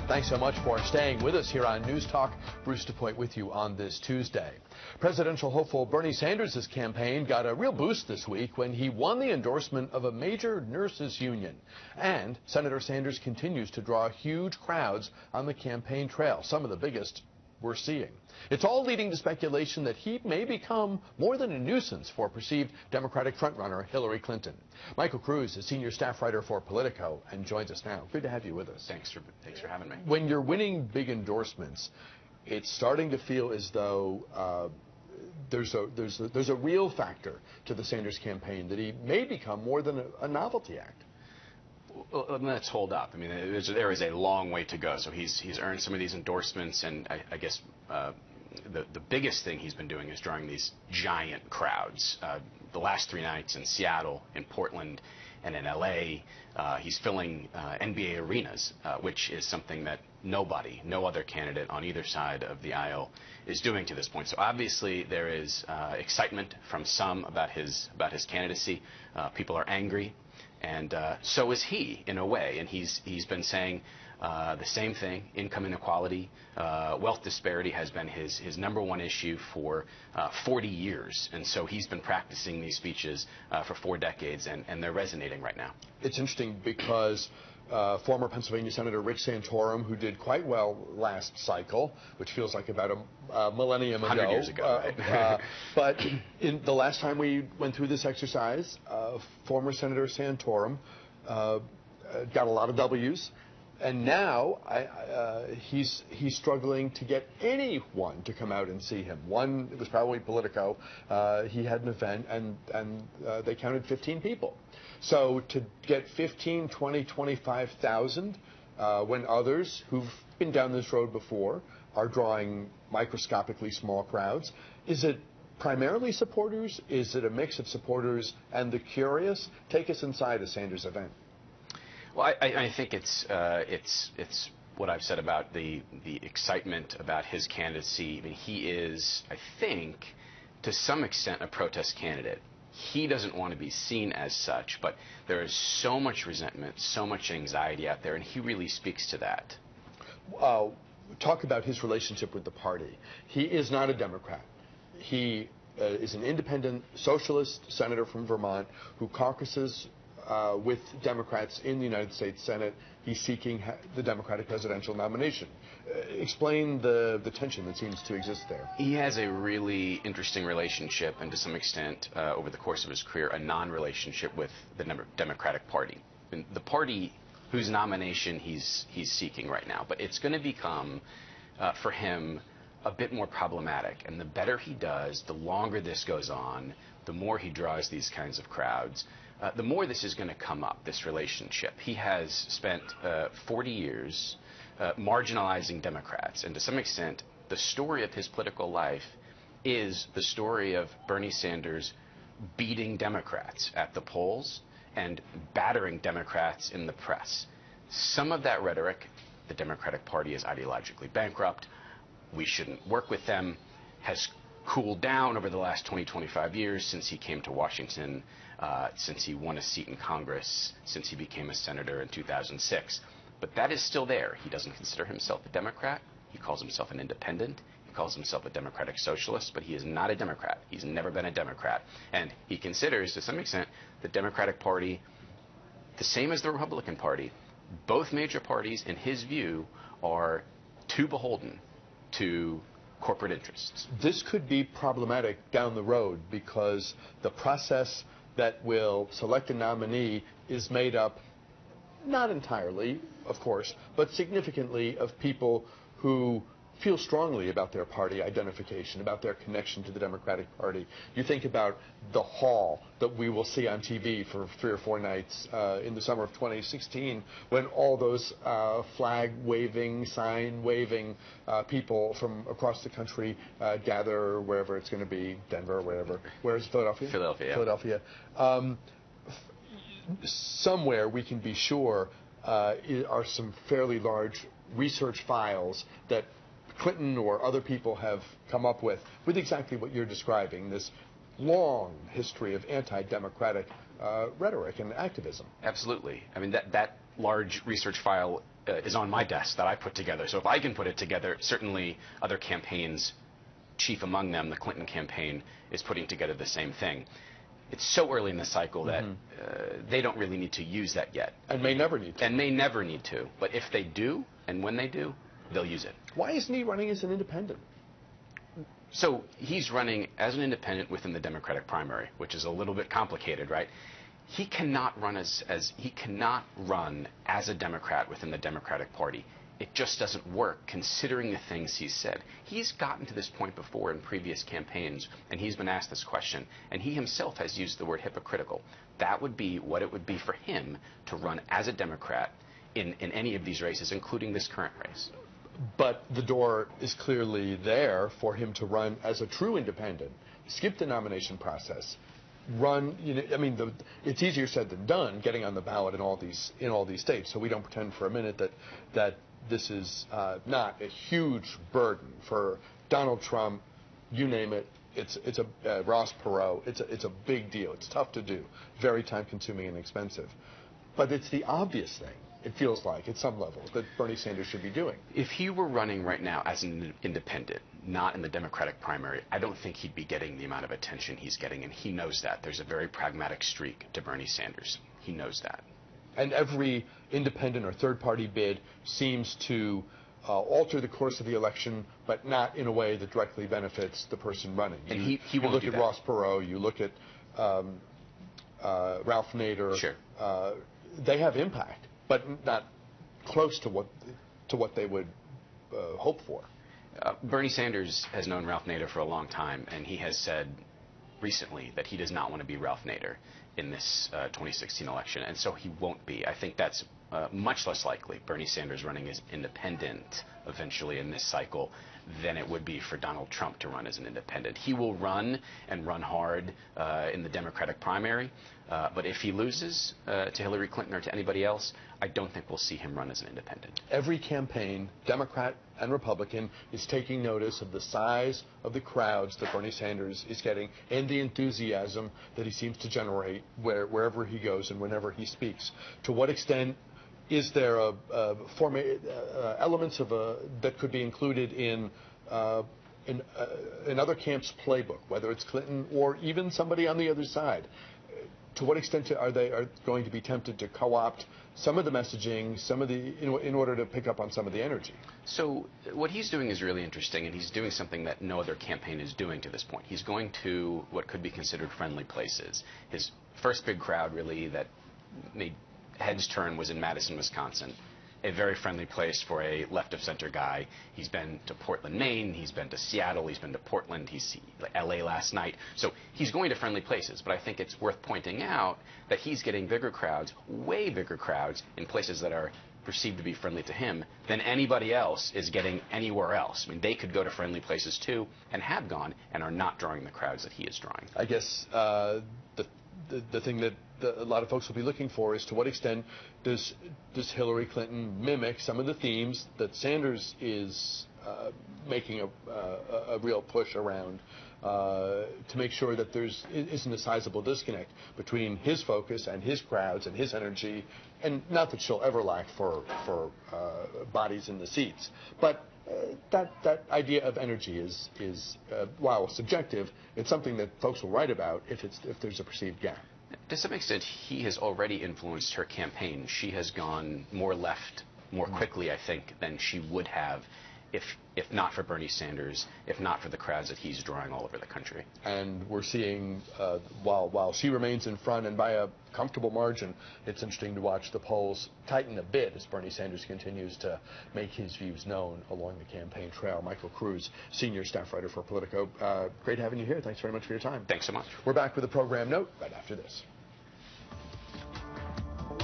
Thanks so much for staying with us here on News Talk. Bruce DuPoint with you on this Tuesday. Presidential hopeful Bernie Sanders' campaign got a real boost this week when he won the endorsement of a major nurses union. And Senator Sanders continues to draw huge crowds on the campaign trail, some of the biggest we're seeing. It's all leading to speculation that he may become more than a nuisance for perceived Democratic frontrunner Hillary Clinton. Michael Kruse is senior staff writer for Politico and joins us now. Good to have you with us. Thanks for having me. When you're winning big endorsements, it's starting to feel as though there's a real factor to the Sanders campaign, that he may become more than a novelty act. Well, let's hold up. I mean, there is a long way to go. So he's earned some of these endorsements, and I guess the biggest thing he's been doing is drawing these giant crowds. The last 3 nights in Seattle, in Portland, and in LA, he's filling NBA arenas, which is something that no other candidate on either side of the aisle is doing to this point. So obviously there is excitement from some about his candidacy. People are angry. And so is he, in a way, and he's been saying the same thing. Income inequality, wealth disparity has been his #1 issue for 40 years, and so he's been practicing these speeches for 4 decades, and they're resonating right now. It's interesting because former Pennsylvania Senator Rich Santorum, who did quite well last cycle, which feels like about a millennium ago. 100 years ago, right? But in the last time we went through this exercise, former Senator Santorum got a lot of W's, and now he's struggling to get anyone to come out and see him. One, it was probably Politico. He had an event, and they counted 15 people. So to get 15, 20, 25,000 when others who've been down this road before are drawing microscopically small crowds, is it primarily supporters? Is it a mix of supporters and the curious? Take us inside a Sanders event. Well, I think it's what I've said about the excitement about his candidacy. I mean, he is, I think, to some extent, a protest candidate. He doesn't want to be seen as such, but there is so much resentment, so much anxiety out there, and he really speaks to that. Talk about his relationship with the party. He is not a Democrat. He is an independent socialist senator from Vermont who caucuses with Democrats in the United States Senate. He's seeking the Democratic presidential nomination. Explain the tension that seems to exist there. He has a really interesting relationship, and to some extent, over the course of his career, a non-relationship with the Democratic Party. And the party whose nomination he's seeking right now. But it's going to become, for him, a bit more problematic. And the better he does, the longer this goes on, the more he draws these kinds of crowds, the more this is going to come up, this relationship. He has spent 40 years marginalizing Democrats, and to some extent, the story of his political life is the story of Bernie Sanders beating Democrats at the polls and battering Democrats in the press. Some of that rhetoric, the Democratic Party is ideologically bankrupt, we shouldn't work with them, has cooled down over the last 25 years since he came to Washington, since he won a seat in Congress, since he became a senator in 2006. But that is still there. He doesn't consider himself a Democrat. He calls himself an independent. He calls himself a democratic socialist, but he is not a Democrat. He's never been a Democrat. And he considers, to some extent, the Democratic Party the same as the Republican Party. Both major parties, in his view, are too beholden to corporate interests. This could be problematic down the road because the process that will select a nominee is made up, not entirely, of course, but significantly of people who feel strongly about their party identification, about their connection to the Democratic Party. You think about the hall that we will see on TV for 3 or 4 nights in the summer of 2016 when all those flag-waving, sign-waving people from across the country gather wherever it's going to be, Denver or wherever. Where is Philadelphia? Philadelphia, yeah. Philadelphia. Somewhere we can be sure are some fairly large research files that Clinton or other people have come up with exactly what you're describing, this long history of anti-democratic rhetoric and activism. Absolutely. I mean, that large research file is on my desk that I put together. So if I can put it together, certainly other campaigns, chief among them, the Clinton campaign, is putting together the same thing. It's so early in the cycle that they don't really need to use that yet. And may never need to. And may never need to. But if they do, and when they do, they'll use it. Why isn't he running as an independent? So he's running as an independent within the Democratic primary, which is a little bit complicated, right? He cannot run as a Democrat within the Democratic Party. It just doesn't work, considering the things he's said. He's gotten to this point before in previous campaigns, and he's been asked this question, and he himself has used the word hypocritical. That would be what it would be for him to run as a Democrat in any of these races, including this current race. But the door is clearly there for him to run as a true independent, skip the nomination process, run. It's easier said than done getting on the ballot in all these states. So we don't pretend for a minute that this is not a huge burden for Donald Trump. You name it. It's a Ross Perot. It's a big deal. It's tough to do, very time consuming and expensive. But it's the obvious thing. It feels like, at some level, that Bernie Sanders should be doing. If he were running right now as an independent, not in the Democratic primary, I don't think he'd be getting the amount of attention he's getting, and he knows that. There's a very pragmatic streak to Bernie Sanders. He knows that. And every independent or third-party bid seems to alter the course of the election, but not in a way that directly benefits the person running. And he you won't look do at that. Ross Perot, you look at Ralph Nader. Sure. They have impact, but not close to what they would hope for. Bernie Sanders has known Ralph Nader for a long time, and he has said recently that he does not want to be Ralph Nader in this 2016 election, and so he won't be. I think that's much less likely, Bernie Sanders running as independent eventually in this cycle, than it would be for Donald Trump to run as an independent. He will run and run hard in the Democratic primary, but if he loses to Hillary Clinton or to anybody else, I don't think we'll see him run as an independent. Every campaign, Democrat and Republican, is taking notice of the size of the crowds that Bernie Sanders is getting and the enthusiasm that he seems to generate wherever he goes and whenever he speaks. To what extent is there elements of that could be included in another camp's playbook, whether it's Clinton or even somebody on the other side? To what extent are they going to be tempted to co-opt some of the messaging, in order to pick up on some of the energy? So what he's doing is really interesting, and he's doing something that no other campaign is doing to this point. He's going to what could be considered friendly places. His first big crowd, really, that made heads turn was in Madison, Wisconsin, a very friendly place for a left-of-center guy. He's been to Portland, Maine. He's been to Seattle. He's been to Portland. He's L.A. last night. So he's going to friendly places. But I think it's worth pointing out that he's getting bigger crowds, way bigger crowds, in places that are perceived to be friendly to him than anybody else is getting anywhere else. I mean, they could go to friendly places too and have gone and are not drawing the crowds that he is drawing. I guess the thing that a lot of folks will be looking for is to what extent does Hillary Clinton mimic some of the themes that Sanders is making a real push around to make sure that there isn't a sizable disconnect between his focus and his crowds and his energy, and not that she'll ever lack for bodies in the seats, but that idea of energy is while subjective, it's something that folks will write about if there's a perceived gap. To some extent, he has already influenced her campaign. She has gone more left more quickly, I think, than she would have if not for Bernie Sanders, if not for the crowds that he's drawing all over the country. And we're seeing, while she remains in front and by a comfortable margin, it's interesting to watch the polls tighten a bit as Bernie Sanders continues to make his views known along the campaign trail. Michael Kruse, senior staff writer for Politico. Great having you here. Thanks very much for your time. Thanks so much. We're back with a program note right after this.